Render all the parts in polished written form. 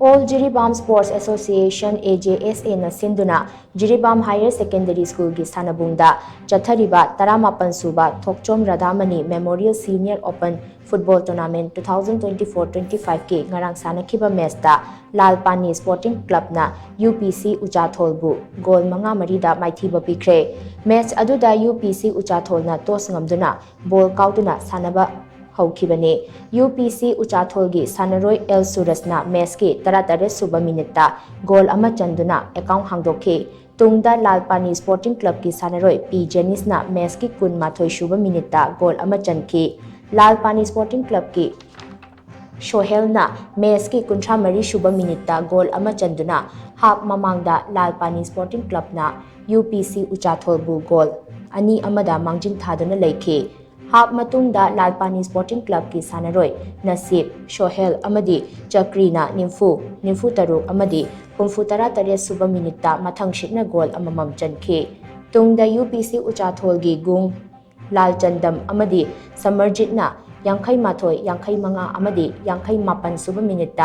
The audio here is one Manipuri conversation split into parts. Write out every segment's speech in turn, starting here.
All JIRIBAM Sports Association AJSA na SHINDUNA JIRIBAM Higher Secondary School gi SHANABUNG CHATHARIBA 18 SUBA THOKCHOM RADHAMANI Memorial Senior Open Football Tournament 2024-25 ke ngarang SHANNAKHIBA match da Lalpani Sporting Club na Upc Uchathol bu goal 5-3 da Maithiba Pikhre match adu da Upc Uchathol na toss ngamduna ball kautuna sanaba haukhibane UPC Uchathol gi Sanaroi El Surasna match ki 33 SUBA minute da goal ama chanduna account hangdokhe tungda Lalpani Sporting Club ki Sanaroi P Janice na match ki 12 SUBA minute da goal ama chandki Lalpani Sporting Club ki Shohel na match ki 13 SUBA minute da goal ama chanduna half mamangda Lalpani Sporting Club na UPC Uchathol bu goal ani amada mangjin thaduna leikhe half matungda Lalpani Sporting Club ki Sanaroi Nasib Shohel amadi Chakrina Nimfu Taru amadi Kumfutara Tare SUBA minute mathang shitna goal amamam chankhe tungda UPC Uchathol gi Gung Lalchandam amadi Samarjit na Yankai Mathoi Yankai Manga amadi Yankai Mapan SUBA minute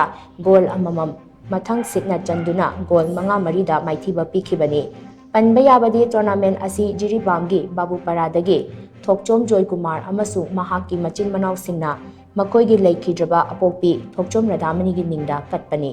goal amamam mathang sitna chanduna goal 5-3 da Maithiba Pikhre Panba yabadi tournament asi JIRIBAM gi Babu Paradagi THOKCHOM Joy Kumar amasung mahaki machin manaw singna makoi gi leikhidraba apokpi THOKCHOM RADHAMANI gi ningda katpani